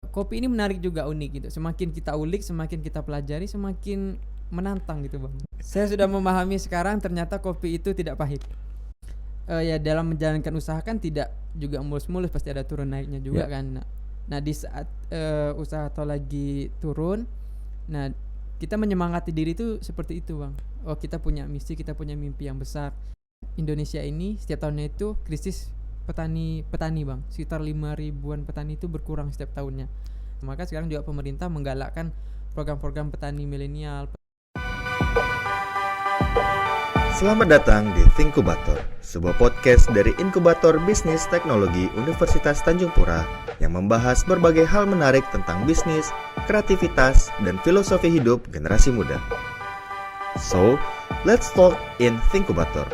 Kopi ini menarik juga, unik gitu. Semakin kita ulik, semakin kita pelajari, semakin menantang gitu bang. Saya sudah memahami sekarang ternyata kopi itu tidak pahit. Ya dalam menjalankan usaha kan tidak juga mulus-mulus, pasti ada turun naiknya juga Ya. kan. Nah di saat usaha atau lagi turun, nah kita menyemangati diri itu seperti itu bang. Oh kita punya misi, kita punya mimpi yang besar. Indonesia ini setiap tahunnya itu krisis petani bang, sekitar 5.000-an petani itu berkurang setiap tahunnya. Maka sekarang juga pemerintah menggalakkan program-program petani milenial. Selamat datang di Thinkubator, sebuah podcast dari Inkubator Bisnis Teknologi Universitas Tanjung Pura yang membahas berbagai hal menarik tentang bisnis, kreativitas, dan filosofi hidup generasi muda. So, let's talk in Thinkubator.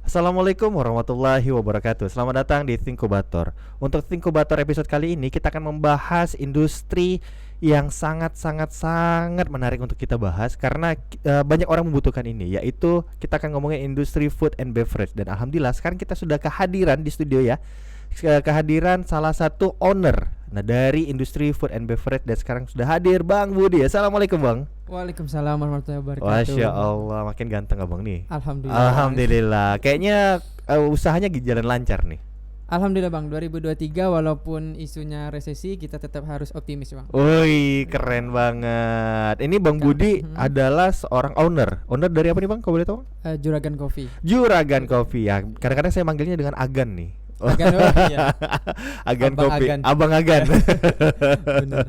Assalamualaikum warahmatullahi wabarakatuh. Selamat datang di Thinkubator. Untuk Thinkubator episode kali ini kita akan membahas industri yang sangat menarik untuk kita bahas karena banyak orang membutuhkan ini, yaitu kita akan ngomongin industri food and beverage. Dan alhamdulillah sekarang kita sudah kehadiran di studio ya. Kehadiran salah satu owner dari industri food and beverage, dan sekarang sudah hadir Bang Budi. Assalamualaikum Bang. Waalaikumsalam warahmatullahi wabarakatuh. Masya Allah, makin ganteng abang nih. Alhamdulillah. Alhamdulillah. Kayaknya usahanya jalan lancar nih. Alhamdulillah bang, 2023 walaupun isunya resesi kita tetap harus optimis bang. Wih, keren banget. Ini Bang Budi adalah seorang owner. Owner dari apa nih Bang? Kau boleh tahu? Juragan Coffee. Juragan Coffee ya. Kadang-kadang saya manggilnya dengan Agan nih. Agan, iya. Agan Abang Kopi, Agan. Abang Agan. bener.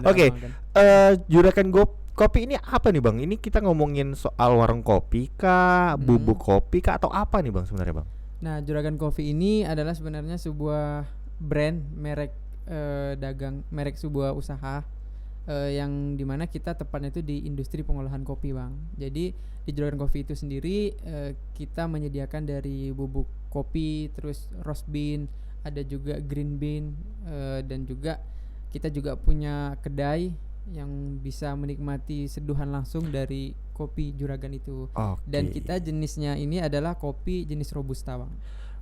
Oke, Abang Agan. Juragan Kopi ini apa nih Bang? Ini kita ngomongin soal warung kopi kah, bubuk kopi kah, atau apa nih Bang sebenarnya Bang? Nah, Juragan Coffee ini adalah sebenarnya sebuah brand, merek dagang, merek sebuah usaha yang dimana kita tepatnya itu di industri pengolahan kopi bang. Jadi di Juragan Coffee itu sendiri kita menyediakan dari bubuk kopi, terus roast bean, ada juga green bean, dan juga kita juga punya kedai yang bisa menikmati seduhan langsung dari kopi Juragan itu. Dan kita jenisnya ini adalah kopi jenis Robusta bang.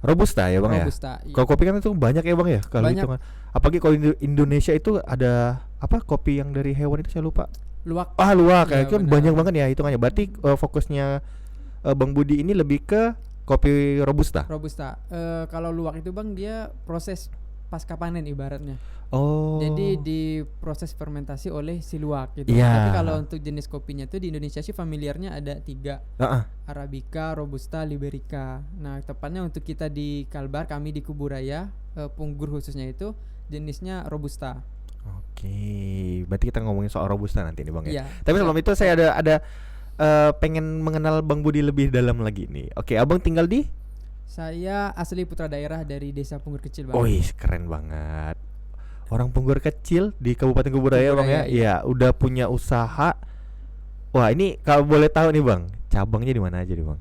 Robusta ya Bang Robusta, ya? iya. Kalau kopi kan itu banyak ya Bang ya? Kalau Banyak. hitungan. Apalagi kalau Indonesia itu ada apa, kopi yang dari hewan itu saya lupa. Luwak. Luwak Iya, kayak itu benar. banyak banget ya hitungannya. Berarti fokusnya Bang Budi ini lebih ke kopi Robusta. Robusta. Kalau luwak itu bang dia proses pasca panen ibaratnya. Oh. Jadi diproses fermentasi oleh si luwak gitu. Iya. Tapi kalau untuk jenis kopinya itu di Indonesia sih familiarnya ada 3. Arabica, Robusta, Liberica. Nah tepatnya untuk kita di Kalbar, kami di Kuburaya, Punggur khususnya itu jenisnya Robusta. Oke, berarti kita ngomongin soal Robusta nanti nih Bang ya. Iya. Tapi sebelum itu saya ada pengen mengenal Bang Budi lebih dalam lagi nih. Oke, abang tinggal di? Saya asli putra daerah dari desa Punggur Kecil bang. Wih, keren banget. Orang Punggur Kecil di Kabupaten Kuburaya Bang ya. Iya, udah punya usaha. Wah, ini kalau boleh tahu nih Bang, cabangnya di mana aja nih Bang?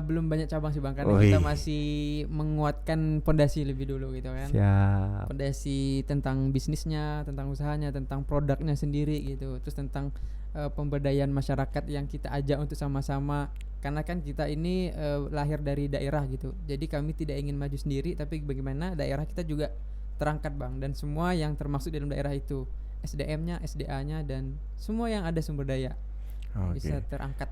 Belum banyak cabang sih bang, karena kita masih menguatkan pondasi lebih dulu gitu kan. Siap. Pondasi tentang bisnisnya, tentang usahanya, tentang produknya sendiri gitu. Terus tentang pemberdayaan masyarakat yang kita ajak untuk sama-sama, karena kan kita ini lahir dari daerah gitu. Jadi kami tidak ingin maju sendiri, tapi bagaimana daerah kita juga terangkat bang, dan semua yang termasuk dalam daerah itu, SDM-nya, SDA-nya, dan semua yang ada sumber daya bisa terangkat.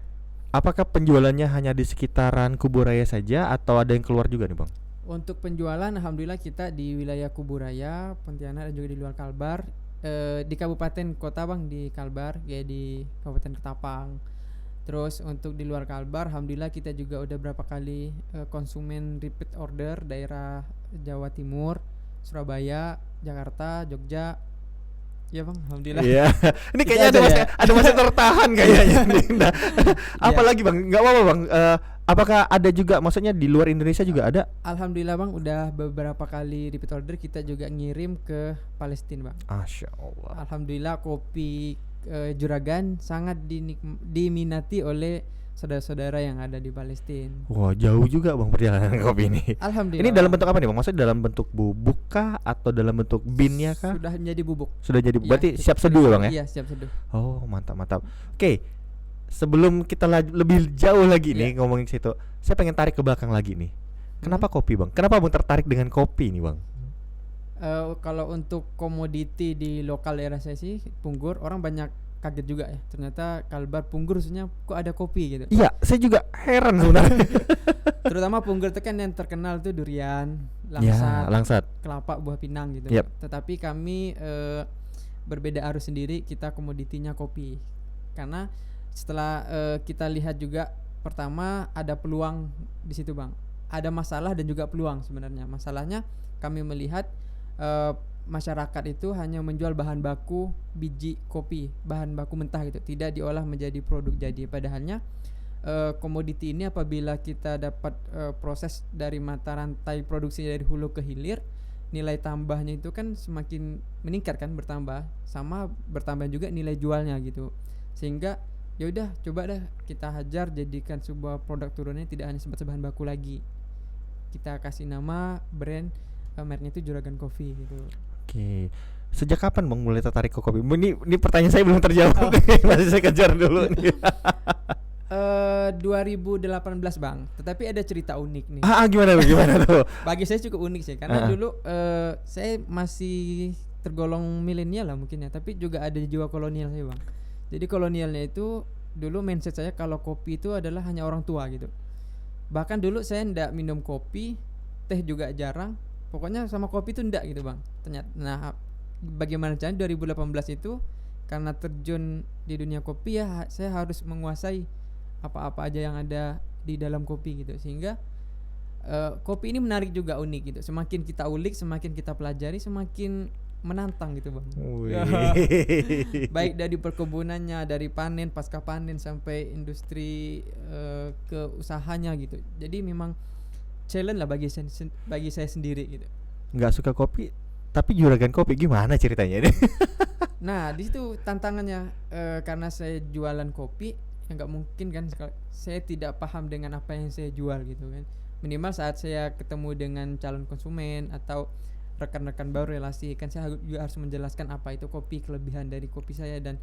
Apakah penjualannya hanya di sekitaran Kuburaya saja atau ada yang keluar juga nih Bang? Untuk penjualan alhamdulillah kita di wilayah Kuburaya, Pontianak, dan juga di luar Kalbar, di kabupaten kota bang, di Kalbar ya, di Kabupaten Ketapang. Terus untuk di luar Kalbar alhamdulillah kita juga udah berapa kali konsumen repeat order daerah Jawa Timur, Surabaya, Jakarta, Jogja. Ya bang, alhamdulillah. Iya. Ini Itu kayaknya ada masih tertahan kayaknya. Nah, apalagi Bang? Enggak apa-apa Bang. Apakah ada juga, maksudnya di luar Indonesia juga ada? Alhamdulillah bang, udah beberapa kali repeat order kita juga ngirim ke Palestina bang. Masya Allah. Alhamdulillah kopi Juragan sangat diminati oleh saudara-saudara yang ada di Palestina. Wah, jauh juga Bang perjalanan kopi ini. Alhamdulillah. Ini dalam bentuk apa nih Bang? Maksudnya dalam bentuk bubuk kah atau dalam bentuk binnya kah? Sudah menjadi bubuk. Sudah jadi. Iya, Berarti kita siap seduh ya Bang ya? Iya, siap seduh. Oh, mantap. Oke. Sebelum kita lebih jauh lagi nih ngomongin situ, saya pengen tarik ke belakang lagi nih. Kenapa kopi Bang? Kenapa Bang tertarik dengan kopi nih Bang? Kalau untuk komoditi di lokal daerah saya sih Punggur, orang banyak kaget juga ya. Ternyata Kalbar Punggur khususnya kok ada kopi gitu. Iya, saya juga heran sebenarnya. Terutama Punggur itu kan yang terkenal tuh durian, Ya, langsat, kelapa, buah pinang gitu. Yap. Tetapi kami berbeda arus sendiri, kita komoditinya kopi. Karena setelah kita lihat juga, pertama ada peluang di situ Bang. Ada masalah dan juga peluang sebenarnya. Masalahnya kami melihat masyarakat itu hanya menjual bahan baku biji kopi, bahan baku mentah gitu, tidak diolah menjadi produk jadi. Padahalnya komoditi ini apabila kita dapat proses dari mata rantai produksi dari hulu ke hilir, nilai tambahnya itu kan semakin meningkat kan, bertambah, sama bertambah juga nilai jualnya gitu. Sehingga ya udah, coba dah kita hajar jadikan sebuah produk turunnya tidak hanya sebatas bahan baku lagi. Kita kasih nama brand, mereknya itu Juragan Coffee gitu. Oke. Sejak kapan Bang mulai tertarik ke kopi? Ini pertanyaan saya belum terjawab. Masih saya kejar dulu nih. 2018 Bang. Tetapi ada cerita unik nih. Gimana tuh? Bagi saya cukup unik sih, karena dulu saya masih tergolong milenial lah mungkin ya, tapi juga ada jiwa kolonial saya Bang. Jadi kolonialnya itu dulu mindset saya kalau kopi itu adalah hanya orang tua gitu. Bahkan dulu saya ndak minum kopi, teh juga jarang. Pokoknya sama kopi itu ndak gitu Bang. Ternyata, nah bagaimana caranya 2018 itu karena terjun di dunia kopi ya, saya harus menguasai apa-apa aja yang ada di dalam kopi gitu. Sehingga kopi ini menarik juga, unik gitu. Semakin kita ulik, semakin kita pelajari, semakin menantang gitu Bang. Baik dari perkebunannya, dari panen, pasca panen, sampai industri ke usahanya gitu. Jadi memang challenge lah bagi saya sendiri gitu. Nggak suka kopi tapi Juragan Kopi, gimana ceritanya ini? Nah di situ tantangannya, karena saya jualan kopi ya nggak mungkin kan saya tidak paham dengan apa yang saya jual gitu kan. Minimal saat saya ketemu dengan calon konsumen atau rekan-rekan baru relasi, kan saya juga harus menjelaskan apa itu kopi, kelebihan dari kopi saya, dan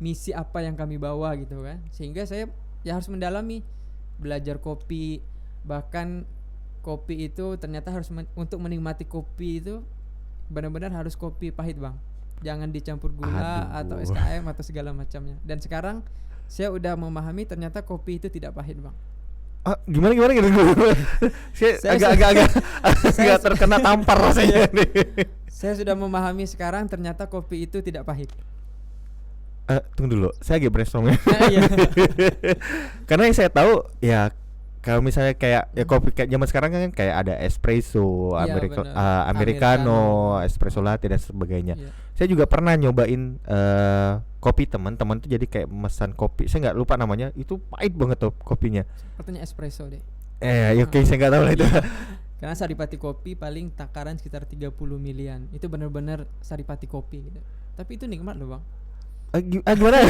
misi apa yang kami bawa gitu kan. Sehingga saya ya harus mendalami, belajar kopi. Bahkan kopi itu ternyata harus untuk menikmati kopi itu benar-benar harus kopi pahit Bang. Jangan dicampur gula atau SKM atau segala macamnya. Dan sekarang saya udah memahami ternyata kopi itu tidak pahit Bang. Gimana gitu? Saya agak terkena tampar rasanya nih. Saya sudah memahami sekarang ternyata kopi itu tidak pahit. Tunggu dulu, saya lagi brainstorm ya. Karena yang saya tahu ya, kalau misalnya kayak ya kopi kayak zaman sekarang kan kayak ada espresso, americano, espresso latte dan sebagainya. Saya juga pernah nyobain kopi teman-teman tuh, jadi kayak memesan kopi, saya nggak lupa namanya, itu pahit banget tuh kopinya. Sepertinya espresso deh. Oke, saya nggak tahu lah itu. Karena Saripati kopi paling takaran sekitar 30 milian. Itu benar-benar Saripati kopi gitu. Tapi itu nikmat loh Bang. Gimana?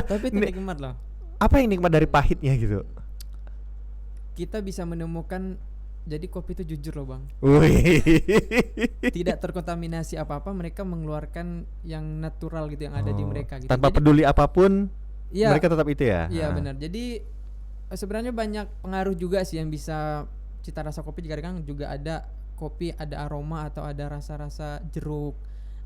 Tapi itu nikmat loh. Apa yang nikmat dari pahitnya gitu? Kita bisa menemukan, jadi kopi itu jujur loh Bang. Tidak terkontaminasi apa-apa, mereka mengeluarkan yang natural gitu, yang ada di mereka gitu. Tanpa peduli apapun, mereka tetap itu ya. Iya benar. Jadi sebenarnya banyak pengaruh juga sih yang bisa cita rasa kopi. Kadang juga ada kopi ada aroma atau ada rasa-rasa jeruk,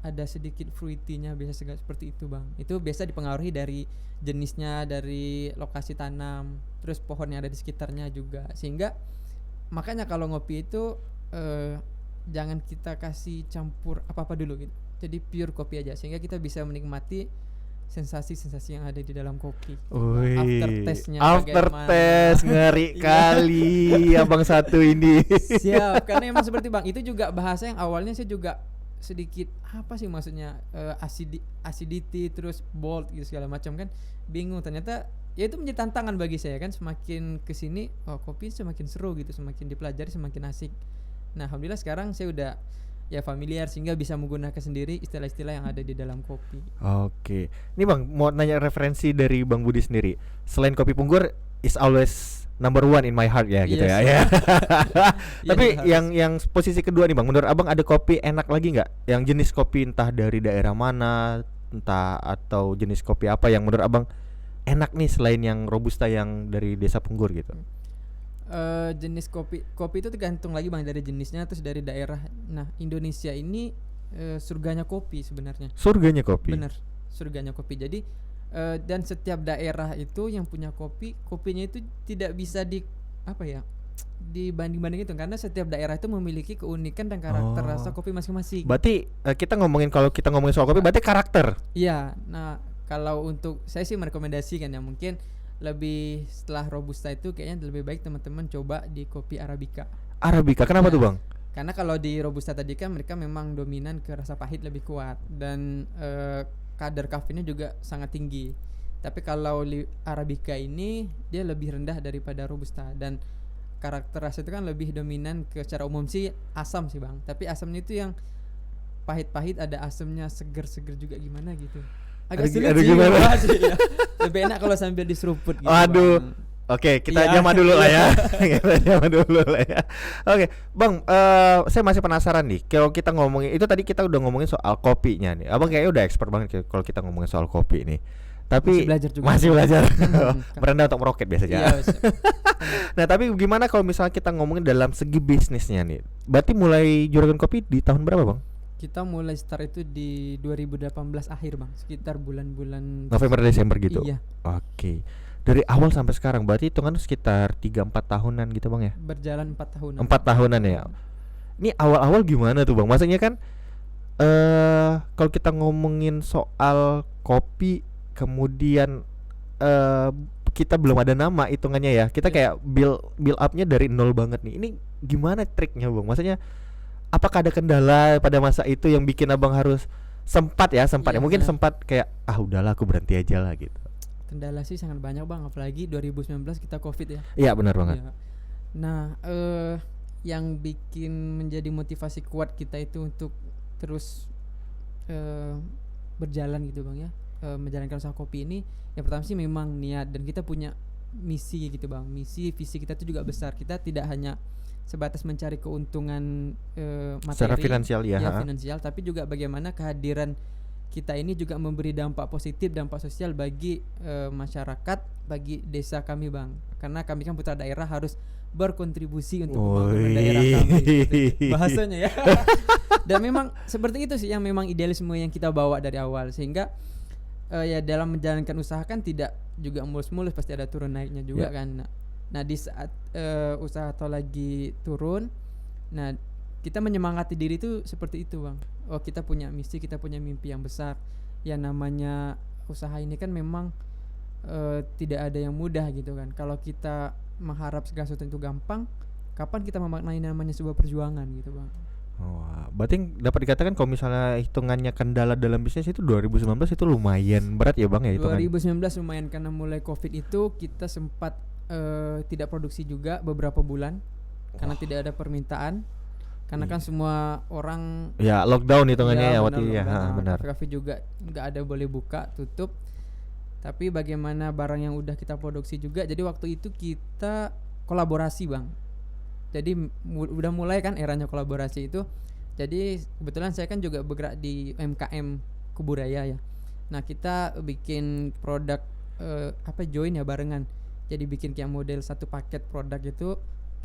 ada sedikit fruity-nya, biasa seperti itu Bang. Itu biasa dipengaruhi dari jenisnya, dari lokasi tanam, terus pohon yang ada di sekitarnya juga. Sehingga makanya kalau ngopi itu jangan kita kasih campur apa-apa dulu gitu. Jadi pure kopi aja, sehingga kita bisa menikmati sensasi-sensasi yang ada di dalam kopi. After taste ngeri kali abang satu ini. Siap, karena emang seperti Bang, itu juga bahasa yang awalnya saya juga sedikit apa sih maksudnya, acidity terus bold gitu segala macam kan, bingung. Ternyata ya itu menjadi tantangan bagi saya kan, semakin kesini kopi semakin seru gitu, semakin dipelajari semakin asik. Nah alhamdulillah sekarang saya udah ya familiar, sehingga bisa menggunakan sendiri istilah-istilah yang ada di dalam kopi. Oke, ini Bang mau nanya referensi dari Bang Budi sendiri. Selain kopi Punggur, is always number one in my heart ya gitu Yes. ya. Ya. Tapi Iya, yang posisi kedua nih Bang, menurut Abang ada kopi enak lagi nggak? Yang jenis kopi entah dari daerah mana, entah atau jenis kopi apa yang menurut Abang enak nih selain yang robusta yang dari Desa Punggur gitu? Jenis kopi itu tergantung lagi Bang dari jenisnya terus dari daerah. Nah, Indonesia ini surganya kopi sebenarnya. Surganya kopi. Bener, surganya kopi. Jadi dan setiap daerah itu yang punya kopinya itu tidak bisa dibanding-banding itu karena setiap daerah itu memiliki keunikan dan karakter Oh. rasa kopi masing-masing. Berarti kalau kita ngomongin soal kopi berarti karakter. Iya. Nah, kalau untuk saya sih merekomendasikan ya mungkin lebih setelah robusta itu kayaknya lebih baik teman-teman coba di kopi arabica. Arabica. Kenapa Ya. tuh Bang? Karena kalau di robusta tadi kan mereka memang dominan ke rasa pahit lebih kuat dan kadar kafeinnya juga sangat tinggi. Tapi kalau arabica ini dia lebih rendah daripada robusta dan karakter rasa itu kan lebih dominan ke secara umum sih asam sih Bang. Tapi asamnya itu yang pahit-pahit ada asamnya seger-seger juga gimana gitu. Agak sulit Ada sih gimana? membahas ya. Lebih enak kalau sambil diseruput gitu. Aduh. Bang. Oke, kita Iya. jama dulu lah ya. Kita jama dulu lah ya. Oke, Bang, saya masih penasaran nih. Kalau kita ngomongin itu tadi kita udah ngomongin soal kopinya nih. Abang kayaknya udah expert banget kalau kita ngomongin soal kopi nih. Tapi Masih belajar juga. Masih belajar. Hmm. Merendah untuk meroket biasanya. Iya, bisa. Nah, tapi gimana kalau misalnya kita ngomongin dalam segi bisnisnya nih? Berarti mulai juragan kopi di tahun berapa, Bang? Kita mulai start itu di 2018 akhir Bang, sekitar bulan-bulan November Desember gitu. Iya, Oke. Dari awal sampai sekarang berarti hitungan sekitar 3-4 tahunan gitu, Bang ya? berjalan 4 tahunan. 4 tahunan ya. Ini awal-awal gimana tuh Bang? Maksudnya kan kalau kita ngomongin soal kopi kemudian kita belum ada nama hitungannya ya. Kita kayak build up-nya dari nol banget nih. Ini gimana triknya Bang? Maksudnya apakah ada kendala pada masa itu yang bikin Abang harus sempat ya Iya, mungkin benar. sempat kayak udahlah aku berhenti aja lah gitu. Kendala sih sangat banyak Bang, apalagi 2019 kita Covid ya. Iya benar banget. Iya. Nah, yang bikin menjadi motivasi kuat kita itu untuk terus berjalan gitu Bang ya. Menjalankan usaha kopi ini yang pertama sih memang niat dan kita punya misi gitu Bang. Misi visi kita itu juga besar. Kita tidak hanya sebatas mencari keuntungan materi Secara finansial ya. finansial, tapi juga bagaimana kehadiran kita ini juga memberi dampak positif, dampak sosial bagi masyarakat, bagi desa kami Bang. Karena kami kan putra daerah harus berkontribusi untuk pembangunan daerah kami gitu. Bahasanya ya. Dan memang seperti itu sih yang memang idealisme yang kita bawa dari awal, sehingga ya dalam menjalankan usaha kan tidak juga mulus-mulus, pasti ada turun naiknya juga kan. Nah di saat usaha atau lagi turun, nah kita menyemangati diri itu seperti itu Bang. Oh, kita punya misi, kita punya mimpi yang besar. Yang namanya usaha ini kan memang tidak ada yang mudah gitu kan. Kalau kita mengharap segala sesuatu itu gampang, kapan kita memaknai namanya sebuah perjuangan gitu Bang. Berarti dapat dikatakan kalau misalnya hitungannya kendala dalam bisnis itu 2019 itu lumayan berat ya Bang ya hitungan. 2019 lumayan karena mulai Covid itu kita sempat tidak produksi juga beberapa bulan karena tidak ada permintaan. Karena kan semua orang ya lockdown hitungannya ya waktu benar, ya, benar. kafe juga nggak ada boleh buka, tutup. Tapi bagaimana barang yang udah kita produksi juga, jadi waktu itu kita kolaborasi Bang. Jadi udah mulai kan eranya kolaborasi itu. Jadi kebetulan saya kan juga bergerak di UMKM Kuburaya ya. Nah kita bikin produk join ya barengan. Jadi bikin kayak model satu paket produk itu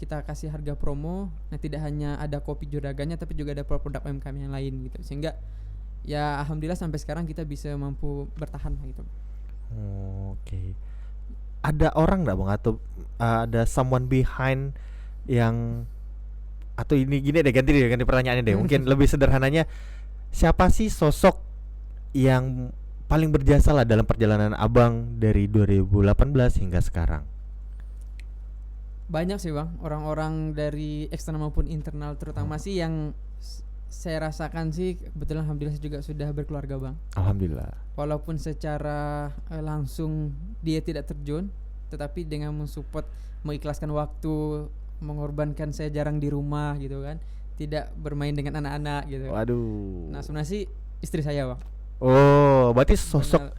kita kasih harga promo. Nah tidak hanya ada kopi juragannya tapi juga ada produk UMKM yang lain gitu. Sehingga ya alhamdulillah sampai sekarang kita bisa mampu bertahan gitu. Oke. Ada orang nggak Bang atau ada someone behind yang atau ini gini deh ganti pertanyaannya deh. Mungkin lebih sederhananya siapa sih sosok yang paling berjasa lah dalam perjalanan Abang dari 2018 hingga sekarang? Banyak sih Bang, orang-orang dari eksternal maupun internal, terutama sih yang saya rasakan sih kebetulan alhamdulillah saya juga sudah berkeluarga Bang. Alhamdulillah. Walaupun secara langsung dia tidak terjun, tetapi dengan mensupport, mengikhlaskan waktu, mengorbankan saya jarang di rumah gitu kan, tidak bermain dengan anak-anak gitu. Waduh. Nah sebenarnya sih istri saya Bang. Oh, berarti sosok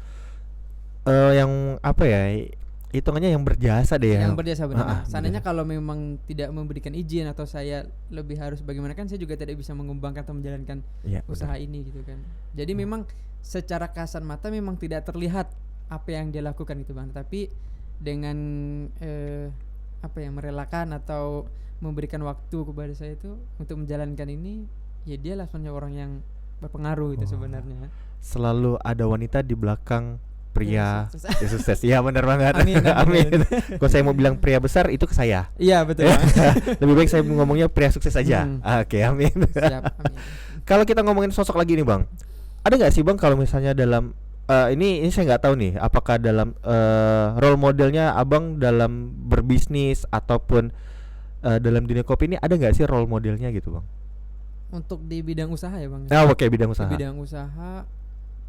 yang apa ya? hitungannya yang berjasa deh ya. Yang berjasa benar. Seandainya berjasa. kalau memang tidak memberikan izin atau saya lebih harus bagaimana, kan saya juga tidak bisa mengembangkan atau menjalankan Iya, usaha benar. ini gitu kan. Jadi memang secara kasat mata memang tidak terlihat apa yang dia lakukan itu Bang, tapi dengan merelakan atau memberikan waktu kepada saya itu untuk menjalankan ini, ya dia lah sebenarnya orang yang berpengaruh itu sebenarnya. Selalu ada wanita di belakang pria Sukses. yang sukses. Iya benar banget. Amin, amin. Kalau saya mau bilang pria besar itu ke saya. Iya betul Bang. Lebih baik saya ngomongnya pria sukses aja. Oke, amin. Siap, amin. Kalau kita ngomongin sosok lagi nih Bang, ada nggak sih Bang kalau misalnya dalam ini saya nggak tahu nih, apakah dalam role modelnya Abang dalam berbisnis ataupun dalam dunia kopi ini ada nggak sih role modelnya gitu Bang? Untuk di bidang usaha ya Bang. Nah, oke, bidang usaha. Di bidang usaha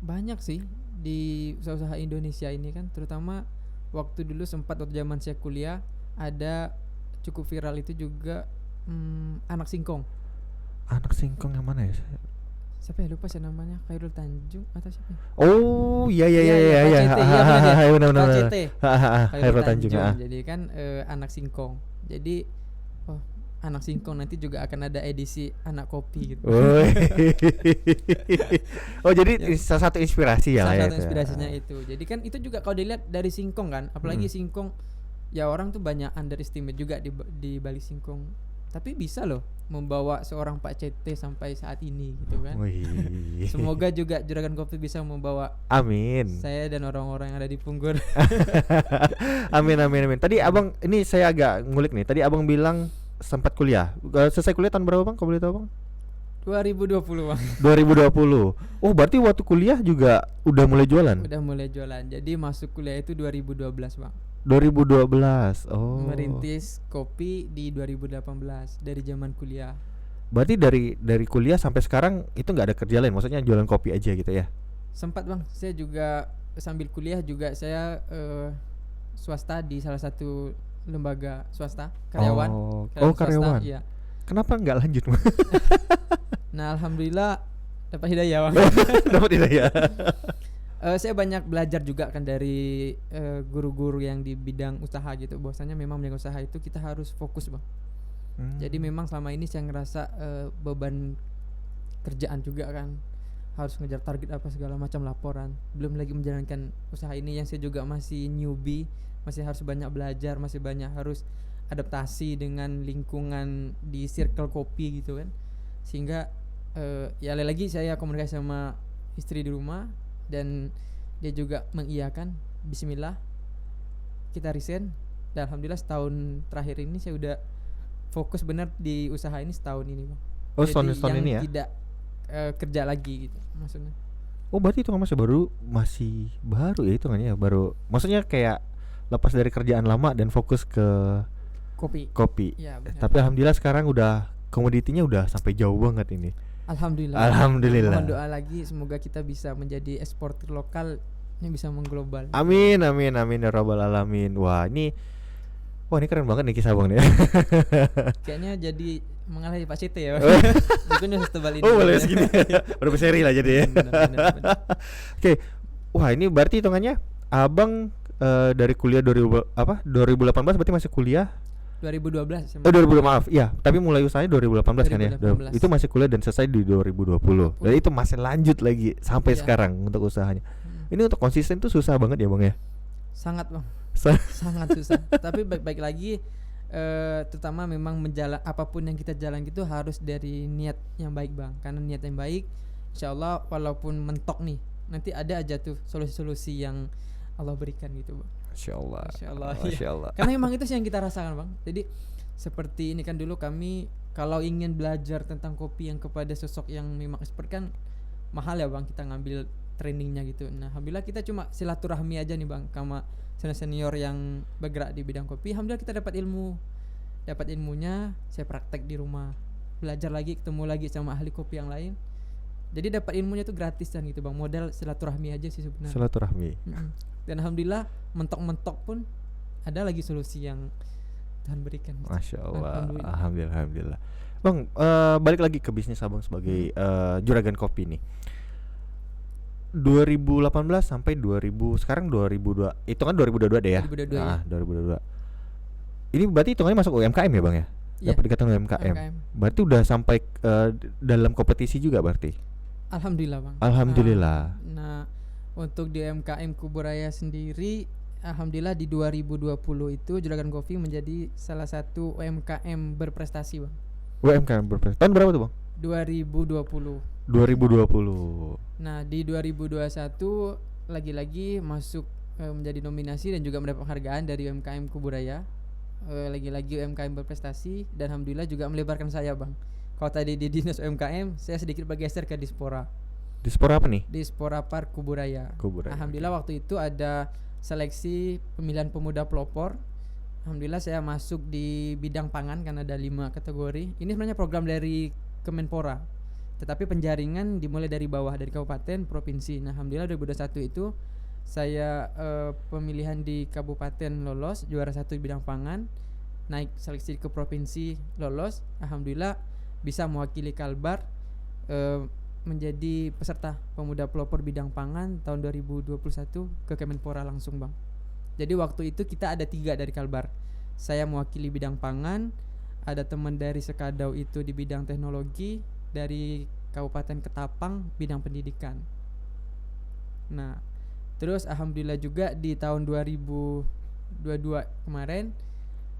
banyak sih di usaha-usaha Indonesia ini kan, terutama waktu dulu sempat waktu zaman saya kuliah ada cukup viral itu juga anak singkong. Anak singkong yang mana ya? Siapa ya, lupa saya namanya, Khairul Tanjung atau siapa? Oh, iya Iya, Pak CT, iya benar ya. benar. Pak CT. Khairul Khairul Tanjung. Jadi kan anak singkong. Jadi anak singkong nanti juga akan ada edisi anak kopi gitu. Oh, jadi Ya. salah satu inspirasi ya lah Salah ya. satu inspirasinya itu. Jadi kan itu juga kalau dilihat dari singkong kan, apalagi singkong, ya orang tuh banyak underestimate juga di balik singkong. Tapi bisa loh membawa seorang Pak CT sampai saat ini gitu kan. Wih. Semoga juga Juragan Kopi bisa membawa Amin. saya dan orang-orang yang ada di Punggur. Amin, amin, amin. Tadi Abang, ini saya agak ngulik nih. Tadi Abang bilang sempat kuliah. Selesai kuliah tahun berapa Bang? Kalau boleh tahu Bang? 2020 Bang. 2020. Oh, berarti waktu kuliah juga udah mulai jualan? Udah mulai jualan. Jadi masuk kuliah itu 2012 Bang. 2012. Oh. Merintis kopi di 2018 dari zaman kuliah. Berarti dari kuliah sampai sekarang itu nggak ada kerja lain, maksudnya jualan kopi aja gitu ya? Sempat Bang, saya juga sambil kuliah juga saya swasta di salah satu lembaga swasta, karyawan. Oh, swasta, karyawan. iya. Kenapa nggak lanjut? Nah, alhamdulillah dapat hidayah Bang. Dapat hidayah. Saya banyak belajar juga kan dari guru-guru yang di bidang usaha gitu. Bahwasanya memang bidang usaha itu kita harus fokus Bang. Jadi memang selama ini saya ngerasa beban kerjaan juga kan, harus ngejar target apa segala macam laporan. Belum lagi menjalankan usaha ini yang saya juga masih newbie, masih harus banyak belajar, masih banyak harus adaptasi dengan lingkungan di circle kopi gitu kan. Sehingga ya lagi saya komunikasi sama istri di rumah dan dia juga mengiyakan, bismillah kita resign. Dan alhamdulillah setahun terakhir ini saya udah fokus benar di usaha ini setahun ini Bang. Oh, Jadi setahun ini ya? tidak kerja lagi gitu maksudnya. Oh, berarti itu masih baru ya hitungannya ya, baru. Maksudnya kayak lepas dari kerjaan lama dan fokus ke kopi. Ya, Tapi alhamdulillah sekarang udah komoditinya udah sampai jauh banget ini. Alhamdulillah. Mohon doa lagi semoga kita bisa menjadi eksportir lokal yang bisa mengglobal. Amin, amin, amin ya rabbal alamin. Wah ini keren banget nih kisah Bang nih. Kayaknya jadi mengalahi Pak Cete ya. Bukannya setebal ini. Oh, boleh segini. Berapa seri lah jadi ya. Benar. Oke. Wah, ini berarti hitungannya Abang dari kuliah 2018 berarti masih kuliah 2012. 2020 maaf. Iya, tapi mulai usahanya 2018 kan ya. 2018. Itu masih kuliah dan selesai di 2020. Dan itu masih lanjut lagi sampai Iya. sekarang untuk usahanya. Ini untuk konsisten tuh susah banget ya Bang ya. Sangat Bang. Sangat susah. Tapi baik-baik lagi terutama memang apapun yang kita jalan gitu harus dari niat yang baik Bang. Karena niat yang baik insyaallah walaupun mentok nih, nanti ada aja tuh solusi-solusi yang Allah berikan gitu Bang. Masya Allah. Masya Allah. Karena memang itu sih yang kita rasakan Bang. Jadi seperti ini kan dulu kami kalau ingin belajar tentang kopi yang kepada sosok yang memang expert kan mahal ya Bang, kita ngambil trainingnya gitu. Nah alhamdulillah kita cuma silaturahmi aja nih Bang sama senior yang bergerak di bidang kopi. Alhamdulillah kita dapat ilmunya, saya praktek di rumah, belajar lagi, ketemu lagi sama ahli kopi yang lain. Jadi dapat ilmunya tuh gratisan gitu Bang, modal silaturahmi aja sih sebenarnya. Silaturahmi. Dan alhamdulillah mentok-mentok pun ada lagi solusi yang Tuhan berikan. Masya Allah. Alhamdulillah. Bang, balik lagi ke bisnis Abang sebagai juragan kopi nih. 2018 sampai 2000 sekarang 2002. Itu kan 2022 deh ya. 2022 Nah, ya. 2022. Ini berarti hitungannya masuk UMKM ya, Bang ya? Iya. Dapat dikatakan UMKM. Berarti udah sampai dalam kompetisi juga berarti. Alhamdulillah Bang. Alhamdulillah. Nah, untuk di UMKM Kuburaya sendiri, alhamdulillah di 2020 itu Juragan Coffee menjadi salah satu UMKM berprestasi Bang. UMKM berprestasi. Tahun berapa tuh, Bang? 2020. 2020. Nah, di 2021 lagi-lagi masuk menjadi nominasi dan juga mendapat penghargaan dari UMKM Kuburaya. Lagi-lagi UMKM berprestasi dan alhamdulillah juga melebarkan saya Bang. Kalau tadi di dinas UMKM, saya sedikit bergeser ke Dispora. Dispora apa nih? Dispora Park Kuburaya. Alhamdulillah waktu itu ada seleksi pemilihan pemuda pelopor. Alhamdulillah saya masuk di bidang pangan karena ada 5 kategori. Ini sebenarnya program dari Kemenpora, tetapi penjaringan dimulai dari bawah, dari kabupaten, provinsi. Nah, alhamdulillah 2021 itu saya pemilihan di kabupaten lolos, juara 1 di bidang pangan, naik seleksi ke provinsi lolos. Alhamdulillah bisa mewakili Kalbar menjadi peserta pemuda pelopor bidang pangan tahun 2021 ke Kemenpora langsung Bang. Jadi waktu itu kita ada 3 dari Kalbar. Saya mewakili bidang pangan, ada teman dari Sekadau itu di bidang teknologi, dari Kabupaten Ketapang bidang pendidikan. Nah, terus alhamdulillah juga di tahun 2022 kemarin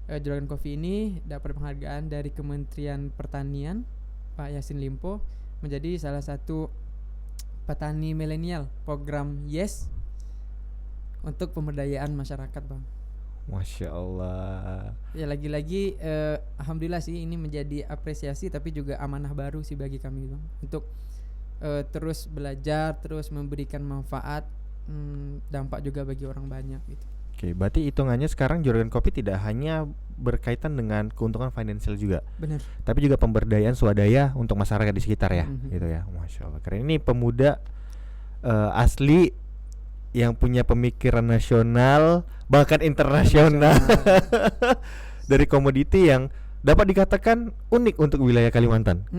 Juragan Coffee ini dapat penghargaan dari Kementerian Pertanian Pak Yassin Limpo menjadi salah satu petani milenial program YES untuk pemberdayaan masyarakat Bang. Masya Allah. Ya lagi-lagi alhamdulillah sih ini menjadi apresiasi tapi juga amanah baru sih bagi kami Bang, untuk terus belajar, terus memberikan manfaat, dampak juga bagi orang banyak gitu. Oke, berarti hitungannya sekarang Juragan Coffee tidak hanya berkaitan dengan keuntungan finansial juga, Benar. tapi juga pemberdayaan swadaya untuk masyarakat di sekitar ya, gitu ya. Masya Allah. Karena ini pemuda asli yang punya pemikiran nasional bahkan internasional dari komoditi yang dapat dikatakan unik untuk wilayah Kalimantan.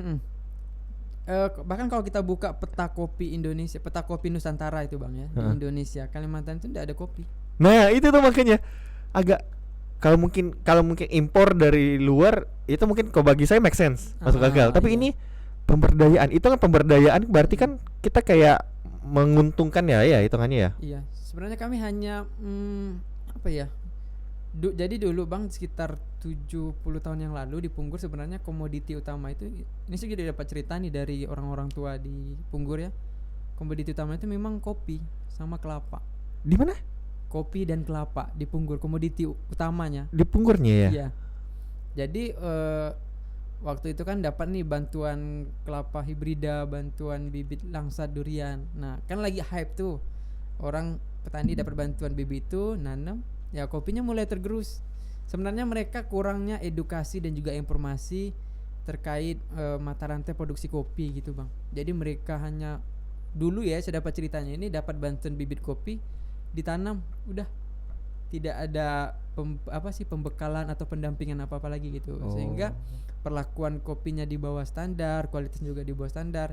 Bahkan kalau kita buka peta kopi Indonesia, peta kopi Nusantara itu Bang ya, di Indonesia, Kalimantan itu tidak ada kopi. Nah, itu tuh makanya agak kalau mungkin impor dari luar itu mungkin kalau bagi saya make sense, masuk akal. Tapi ini pemberdayaan, itu kan pemberdayaan berarti kan kita kayak menguntungkan ya hitungannya ya. Iya, sebenarnya kami hanya apa ya? Jadi dulu Bang sekitar 70 tahun yang lalu di Punggur sebenarnya komoditi utama itu, ini sih sudah dapat cerita nih dari orang-orang tua di Punggur ya. Komoditi utama itu memang kopi sama kelapa. Di mana? Kopi dan kelapa di Punggur, komoditi utamanya. Di Punggurnya ya. Iya. Jadi waktu itu kan dapat nih bantuan kelapa hibrida, bantuan bibit langsat durian. Nah, kan lagi hype tuh. Orang petani dapat bantuan bibit itu, nanam, ya kopinya mulai tergerus. Sebenarnya mereka kurangnya edukasi dan juga informasi terkait mata rantai produksi kopi gitu Bang. Jadi mereka hanya dulu ya, saya dapat ceritanya ini dapat bantuan bibit kopi, ditanam, udah tidak ada pembekalan atau pendampingan apa-apa lagi gitu. Sehingga perlakuan kopinya di bawah standar, kualitasnya juga di bawah standar.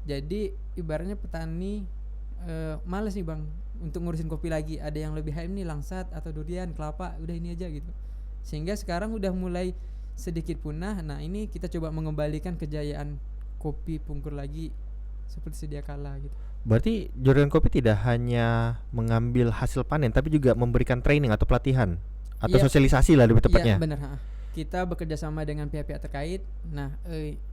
Jadi ibaratnya petani males nih Bang untuk ngurusin kopi lagi. Ada yang lebih hype nih langsat atau durian, kelapa, udah ini aja gitu. Sehingga sekarang udah mulai sedikit punah. Nah, ini kita coba mengembalikan kejayaan kopi Punggur lagi seperti sedia kala gitu. Berarti Juragan Coffee tidak hanya mengambil hasil panen tapi juga memberikan training atau pelatihan atau sosialisasi lah lebih tepatnya. Iya, benar. Kita bekerja sama dengan pihak-pihak terkait. Nah,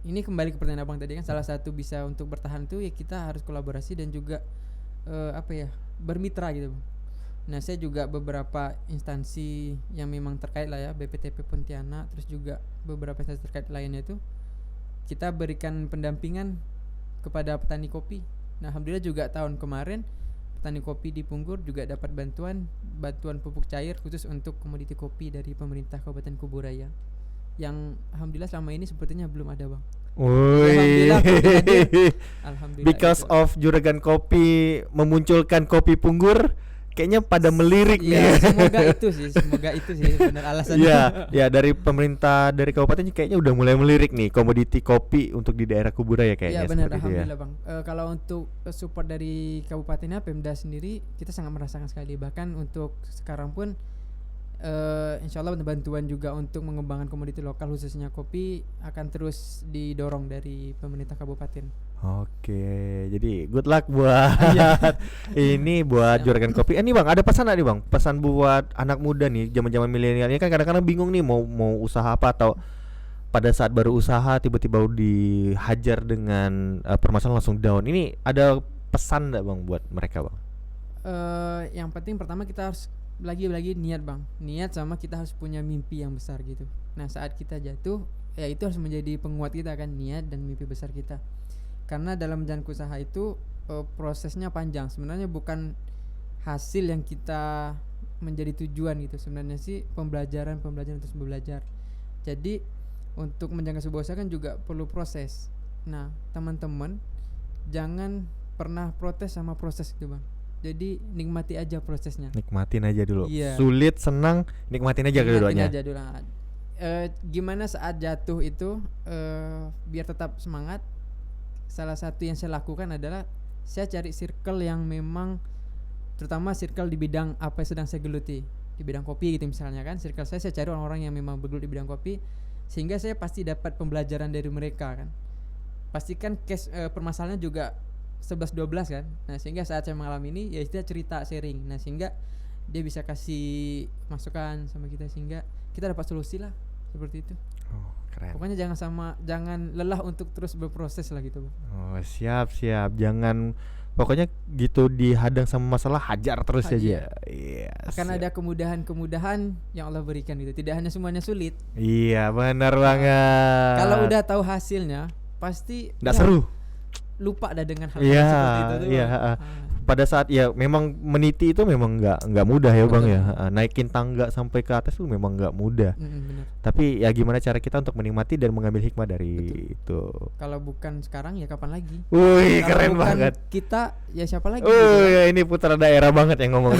ini kembali ke pertanyaan Abang tadi kan, salah satu bisa untuk bertahan itu ya kita harus kolaborasi dan juga bermitra gitu. Nah, saya juga beberapa instansi yang memang terkait lah ya, BPTP Pontianak, terus juga beberapa instansi terkait lainnya itu kita berikan pendampingan kepada petani kopi. Nah, alhamdulillah juga tahun kemarin petani kopi di Punggur juga dapat bantuan pupuk cair khusus untuk komoditi kopi dari pemerintah Kabupaten Kuburaya, yang alhamdulillah selama ini sepertinya belum ada Bang. Alhamdulillah. Because of Juragan Coffee memunculkan kopi Punggur, kayaknya pada melirik Ya, nih. semoga itu sih benar alasannya. Iya, ya dari pemerintah dari kabupaten kayaknya udah mulai melirik nih komoditi kopi untuk di daerah Kubura ya kayaknya Ya benar, seperti itu ya. alhamdulillah bang. Kalau untuk support dari kabupatennya Pemda sendiri kita sangat merasakan sekali. Bahkan untuk sekarang pun insya Allah bantuan juga untuk mengembangkan komoditi lokal khususnya kopi akan terus didorong dari pemerintah kabupaten. Oke, jadi good luck buat ini buat Ya. Juragan Kopi. Ini Bang, ada pesan nih Bang? Pesan buat anak muda nih, zaman-zaman milenial ini kan kadang-kadang bingung nih mau usaha apa, atau pada saat baru usaha tiba-tiba dihajar dengan permasalahan langsung down. Ini ada pesan enggak Bang buat mereka Bang? Yang penting pertama kita harus lagi-lagi niat bang, niat sama kita harus punya mimpi yang besar gitu. Nah saat kita jatuh ya itu harus menjadi penguat kita kan, niat dan mimpi besar kita. Karena dalam jalan usaha itu prosesnya panjang. Sebenarnya bukan hasil yang kita menjadi tujuan gitu. Sebenarnya sih pembelajaran terus belajar. Jadi untuk menjaga sebuah usaha kan juga perlu proses. Nah teman-teman jangan pernah protes sama proses gitu bang. Jadi nikmati aja prosesnya. Nikmatin aja dulu. Iya. Sulit, senang, nikmatin aja keduanya. Nikmatin aja dulu. Gimana saat jatuh itu biar tetap semangat. Salah satu yang saya lakukan adalah saya cari circle yang memang, terutama circle di bidang apa yang sedang saya geluti, di bidang kopi gitu misalnya kan. Circle saya cari orang-orang yang memang bergelut di bidang kopi, sehingga saya pasti dapat pembelajaran dari mereka kan. Pastikan case permasalahannya juga 11-12 kan. Nah sehingga saat saya mengalami ini ya kita cerita sharing. Nah sehingga dia bisa kasih masukan sama kita sehingga kita dapat solusi lah, seperti itu. Oh, keren. Pokoknya jangan lelah untuk terus berproses lah gitu. Oh, siap. Jangan pokoknya gitu dihadang sama masalah, hajar terus aja. Iya. Akan siap. ada kemudahan-kemudahan yang Allah berikan gitu. Tidak hanya semuanya sulit. Iya, benar banget. Kalau udah tahu hasilnya pasti nggak seru. Lupa dah dengan hal Iya, seperti itu tuh, iya, Bang. Pada saat ya memang meniti itu memang nggak mudah ya Bang Betul. ya. Naikin tangga sampai ke atas tuh memang nggak mudah. Benar. Tapi ya gimana cara kita untuk menikmati dan mengambil hikmah dari itu. Kalau bukan sekarang ya kapan lagi? Wih, Kalau keren bukan banget. Kita ya siapa lagi? gitu Ya ini putra daerah banget yang ngomong.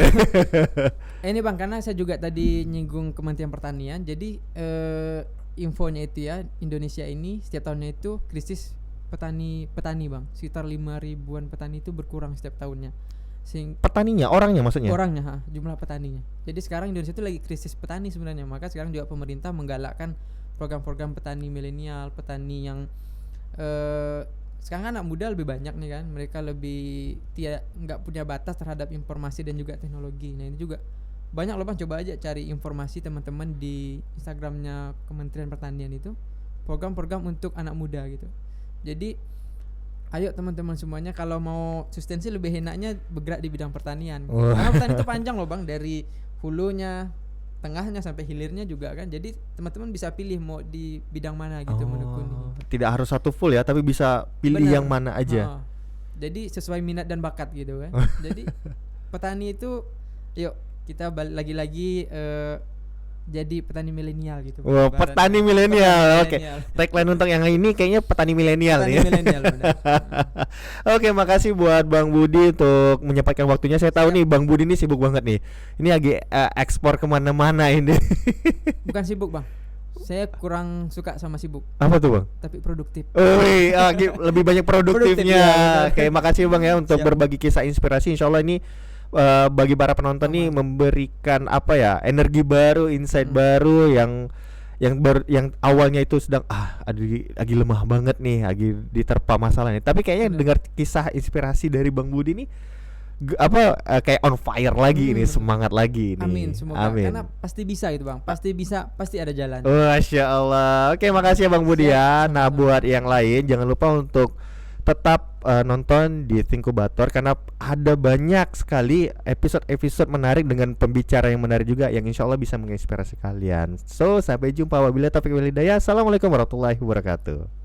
Ini Bang, karena saya juga tadi nyinggung Kementerian Pertanian. Jadi infonya itu ya, Indonesia ini setiap tahunnya itu krisis petani Bang. Sekitar 5.000-an petani itu berkurang setiap tahunnya. Petaninya, orangnya maksudnya? Orangnya, jumlah petaninya. Jadi sekarang Indonesia itu lagi krisis petani sebenarnya. Maka sekarang juga pemerintah menggalakkan program-program petani milenial, petani yang sekarang anak muda lebih banyak nih kan. Mereka lebih nggak punya batas terhadap informasi dan juga teknologi. Nah ini juga banyak loh Bang, coba aja cari informasi teman-teman di Instagramnya Kementerian Pertanian itu, program-program untuk anak muda gitu. Jadi ayo teman-teman semuanya, kalau mau sustensi lebih enaknya bergerak di bidang pertanian. Karena pertanian itu panjang loh Bang, dari hulunya, tengahnya sampai hilirnya juga kan. Jadi teman-teman bisa pilih mau di bidang mana gitu menekuni. Tidak harus satu full ya, tapi bisa pilih Bener. yang mana aja. Jadi sesuai minat dan bakat gitu kan. Jadi petani itu yuk kita balik lagi jadi petani milenial gitu. Wah, petani milenial. Oke. Tagline untuk yang ini kayaknya petani milenial nih. Milenial benar. Oke, makasih buat Bang Budi untuk menyempatkan waktunya. Saya tahu nih Bang Budi ini sibuk banget nih. Ini lagi ekspor kemana-mana ini. Bukan sibuk Bang, saya kurang suka sama sibuk. Apa tuh Bang? Tapi produktif. Lebih banyak produktifnya. Produktif, ya, Oke, makasih Bang ya untuk Siap. berbagi kisah inspirasi. Insya Allah ini bagi para penonton nih memberikan apa ya, energi baru, insight baru yang awalnya itu sedang lagi lemah banget nih, lagi diterpa masalah nih. Tapi kayaknya dengar kisah inspirasi dari Bang Budi nih kayak on fire lagi nih, semangat lagi nih. Amin, semoga. Karena pasti bisa gitu Bang. Pasti bisa, pasti ada jalan. Masya Allah. Oke, makasih ya Bang Budi ya. Nah, buat yang lain jangan lupa untuk tetap nonton di Thinkubator karena ada banyak sekali episode-episode menarik dengan pembicara yang menarik juga yang insya Allah bisa menginspirasi kalian. So, sampai jumpa. Wabillahi taufiq wal hidayah. Assalamualaikum warahmatullahi wabarakatuh.